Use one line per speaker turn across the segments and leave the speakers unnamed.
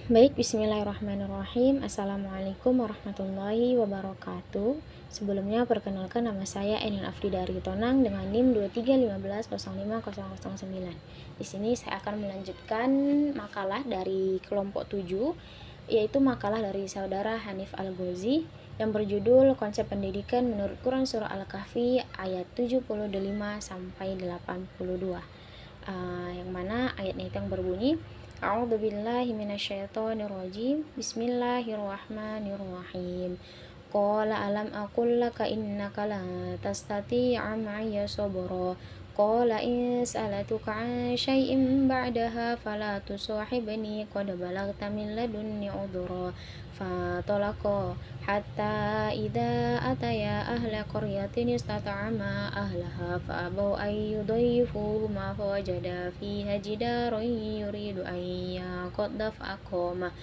Baik, bismillahirrahmanirrahim. Assalamualaikum warahmatullahi wabarakatuh. Sebelumnya perkenalkan, nama saya Enin Afrida Tonang dengan NIM 2315050009. Di sini saya akan melanjutkan makalah dari kelompok 7, yaitu makalah dari saudara Hanif Al-Ghozi yang berjudul Konsep Pendidikan menurut Quran Surah Al-Kahfi ayat 75 sampai 82. Yang mana ayatnya itu yang berbunyi, A'udzubillahi minasyaitonirrajim. Bismillahirrahmanirrahim. Qala alam aqul laka innaka la tastati'a ma'iya sabra. Qala in sa'altuka 'an syai'in ba'daha fala tusahibni qad balagta min ladunni 'udhra. Fatalaqa hatta idza ataya ahla qaryatin istata'ama ahlaha fa'abaw an yudayyifuhuma fawajada fiha jidaran yuridu an yanqadda fa'aqama.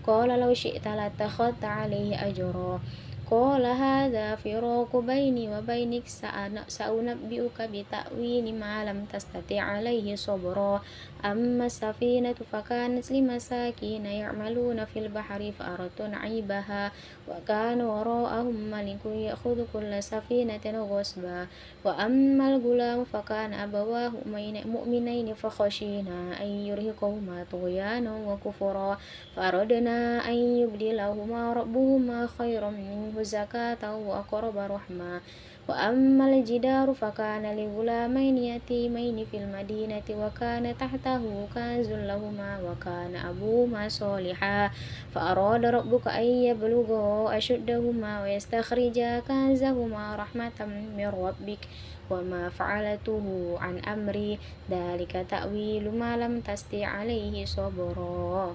Qala law syi'ta latakhadta 'alaihi ajra. Qala hadza firaqu baini wa bainik sa'unabbi'uka bita'wili ma lam tastati' 'alaihi sabra. Amma safinatu fakanat limasakina ya'maluna fil bahri fa'aradtu na'ibaha wa kana wara'ahum malikun ya'khudhu kulla safinatin ghasba. Wa ammal gulamu fakana abawahu mu'minaini fakhashina an yurhiqahuma tughyanan wa kufra. Fa'aradna an yubdilahuma rabbuhuma khairan minhu zakatan wa aqraba rahma. Wa ammal jidaru fakana li ghulamaini yatimaini fil madinati wa kana tahtahu kanzun lahuma wa kana abuhuma shaliha. Fa arada rabbuka an yablugha ashuddahuma wa yastakhrija kanzahuma rahmatan min rabbik wa ma fa'alatuhu an amri dzalika ta'wilu ma lam tasti' alaihi sabra.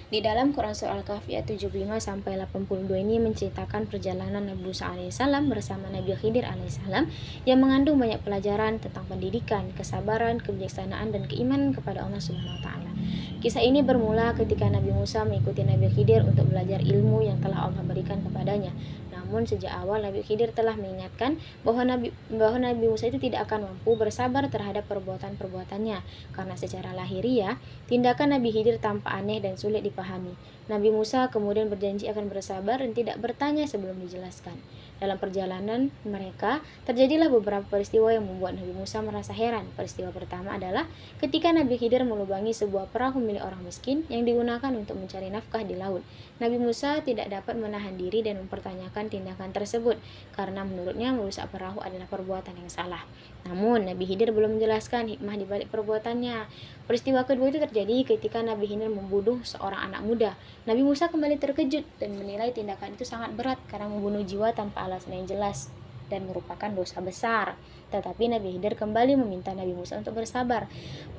Di dalam Quran Surah Al-Kahfi ayat 75 sampai 82 ini menceritakan perjalanan Nabi Musa alaihissalam bersama Nabi Khidir alaihissalam yang mengandung banyak pelajaran tentang pendidikan, kesabaran, kebijaksanaan dan keimanan kepada Allah Subhanahu wa taala. Kisah ini bermula ketika Nabi Musa mengikuti Nabi Khidir untuk belajar ilmu yang telah Allah berikan kepadanya. Namun sejak awal Nabi Khidir telah mengingatkan bahwa Nabi Musa itu tidak akan mampu bersabar terhadap perbuatan-perbuatannya karena secara lahiriah tindakan Nabi Khidir tampak aneh dan sulit dipahami. Nabi Musa kemudian berjanji akan bersabar dan tidak bertanya sebelum dijelaskan. Dalam perjalanan mereka, terjadilah beberapa peristiwa yang membuat Nabi Musa merasa heran. Peristiwa pertama adalah ketika Nabi Khidir melubangi sebuah perahu milik orang miskin yang digunakan untuk mencari nafkah di laut. Nabi Musa tidak dapat menahan diri dan mempertanyakan tindakan tersebut karena menurutnya merusak perahu adalah perbuatan yang salah. Namun Nabi Khidir belum menjelaskan hikmah di balik perbuatannya. Peristiwa kedua itu terjadi ketika Nabi Khidir membunuh seorang anak muda. Nabi Musa kembali terkejut dan menilai tindakan itu sangat berat karena membunuh jiwa tanpa alasan yang jelas dan merupakan dosa besar. Tetapi Nabi Khidir kembali meminta Nabi Musa untuk bersabar.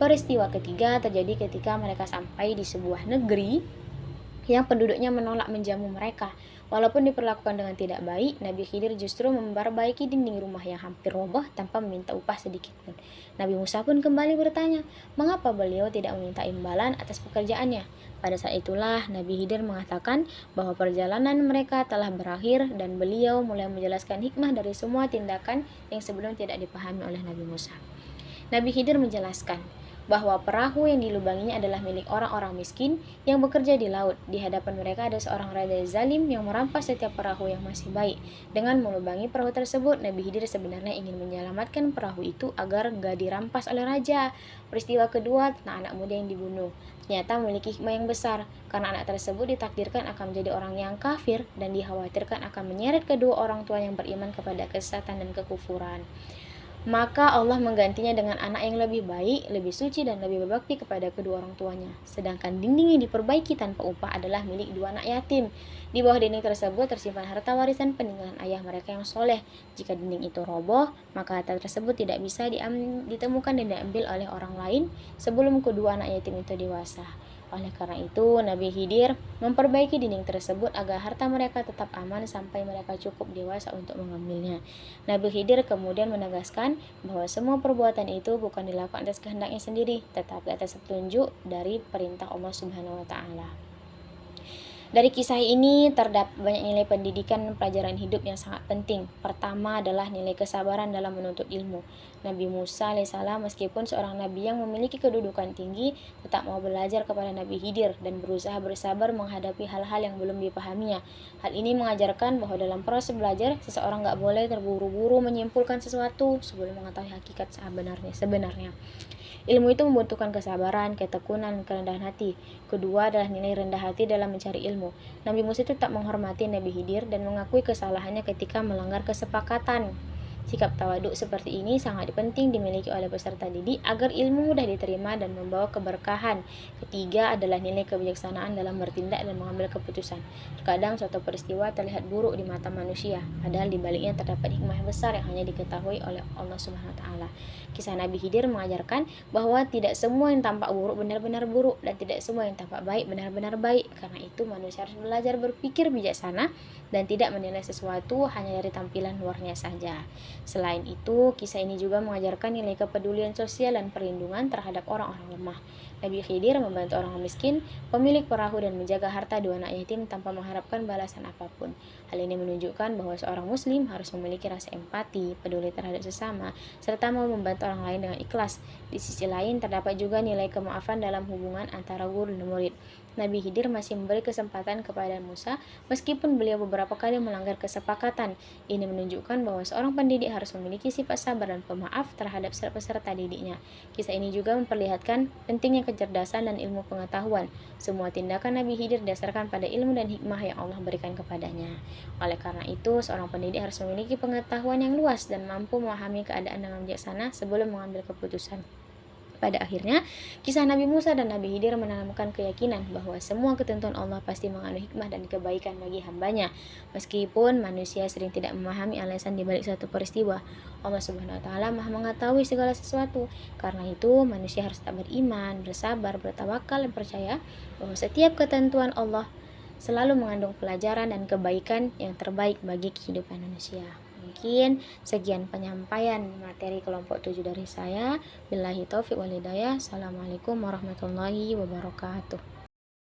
Peristiwa ketiga terjadi ketika mereka sampai di sebuah negeri yang penduduknya menolak menjamu mereka. Walaupun diperlakukan dengan tidak baik, Nabi Khidir justru memperbaiki dinding rumah yang hampir roboh tanpa meminta upah sedikit pun. Nabi Musa pun kembali bertanya, mengapa beliau tidak meminta imbalan atas pekerjaannya? Pada saat itulah Nabi Khidir mengatakan bahwa perjalanan mereka telah berakhir dan beliau mulai menjelaskan hikmah dari semua tindakan yang sebelum tidak dipahami oleh Nabi Musa. Nabi Khidir menjelaskan bahwa perahu yang dilubanginya adalah milik orang-orang miskin yang bekerja di laut. Di hadapan mereka ada seorang raja zalim yang merampas setiap perahu yang masih baik. Dengan melubangi perahu tersebut, Nabi Khidir sebenarnya ingin menyelamatkan perahu itu agar nggak dirampas oleh raja. Peristiwa kedua tentang anak muda yang dibunuh ternyata memiliki hikmah yang besar, karena anak tersebut ditakdirkan akan menjadi orang yang kafir dan dikhawatirkan akan menyeret kedua orang tua yang beriman kepada kesesatan dan kekufuran. Maka Allah menggantinya dengan anak yang lebih baik, lebih suci dan lebih berbakti kepada kedua orang tuanya. Sedangkan dinding yang diperbaiki tanpa upah adalah milik dua anak yatim. Di bawah dinding tersebut tersimpan harta warisan peninggalan ayah mereka yang soleh. Jika dinding itu roboh, maka harta tersebut tidak bisa ditemukan dan diambil oleh orang lain sebelum kedua anak yatim itu dewasa. Oleh karena itu, Nabi Khidir memperbaiki dinding tersebut agar harta mereka tetap aman sampai mereka cukup dewasa untuk mengambilnya. Nabi Khidir kemudian menegaskan bahwa semua perbuatan itu bukan dilakukan atas kehendaknya sendiri, tetapi atas petunjuk dari perintah Allah Subhanahu wa taala. Dari kisah ini terdapat banyak nilai pendidikan dan pelajaran hidup yang sangat penting. Pertama adalah nilai kesabaran dalam menuntut ilmu. Nabi Musa alaihissalam meskipun seorang nabi yang memiliki kedudukan tinggi, tetap mau belajar kepada Nabi Khidir dan berusaha bersabar menghadapi hal-hal yang belum dipahaminya. Hal ini mengajarkan bahwa dalam proses belajar, seseorang nggak boleh terburu-buru menyimpulkan sesuatu sebelum mengetahui hakikat sebenarnya. Ilmu itu membutuhkan kesabaran, ketekunan, dan kerendahan hati. Kedua adalah nilai rendah hati dalam mencari ilmu. Nabi Musa itu tak menghormati Nabi Khidir dan mengakui kesalahannya ketika melanggar kesepakatan. Sikap tawaduk seperti ini sangat penting dimiliki oleh peserta didik agar ilmu mudah diterima dan membawa keberkahan. Ketiga adalah nilai kebijaksanaan dalam bertindak dan mengambil keputusan. Terkadang suatu peristiwa terlihat buruk di mata manusia, padahal di baliknya terdapat hikmah besar yang hanya diketahui oleh Allah Subhanahu wa taala. Kisah Nabi Khidir mengajarkan bahwa tidak semua yang tampak buruk benar-benar buruk dan tidak semua yang tampak baik benar-benar baik. Karena itu manusia harus belajar berpikir bijaksana dan tidak menilai sesuatu hanya dari tampilan luarnya saja. Selain itu, kisah ini juga mengajarkan nilai kepedulian sosial dan perlindungan terhadap orang-orang lemah. Nabi Khidir membantu orang miskin, pemilik perahu dan menjaga harta dua anak yatim tanpa mengharapkan balasan apapun. Hal ini menunjukkan bahwa seorang muslim harus memiliki rasa empati, peduli terhadap sesama, serta mau membantu orang lain dengan ikhlas. Di sisi lain, terdapat juga nilai kemaafan dalam hubungan antara guru dan murid. Nabi Khidir masih memberi kesempatan kepada Musa meskipun beliau beberapa kali melanggar kesepakatan. Ini menunjukkan bahwa seorang pendidik harus memiliki sifat sabar dan pemaaf terhadap peserta didiknya. Kisah ini juga memperlihatkan pentingnya kecerdasan dan ilmu pengetahuan. Semua tindakan Nabi Khidir didasarkan pada ilmu dan hikmah yang Allah berikan kepadanya. Oleh karena itu, seorang pendidik harus memiliki pengetahuan yang luas dan mampu memahami keadaan dengan bijaksana sebelum mengambil keputusan. Pada akhirnya, kisah Nabi Musa dan Nabi Khidir menanamkan keyakinan bahwa semua ketentuan Allah pasti mengandung hikmah dan kebaikan bagi hambanya. Meskipun manusia sering tidak memahami alasan dibalik suatu peristiwa, Allah Subhanahu wa taala Maha mengetahui segala sesuatu. Karena itu, manusia harus tetap beriman, bersabar, bertawakal dan percaya bahwa setiap ketentuan Allah selalu mengandung pelajaran dan kebaikan yang terbaik bagi kehidupan manusia. Mungkin sekian penyampaian materi kelompok 7 dari saya. Billahi taufiq wal hidayah. Assalamualaikum warahmatullahi wabarakatuh.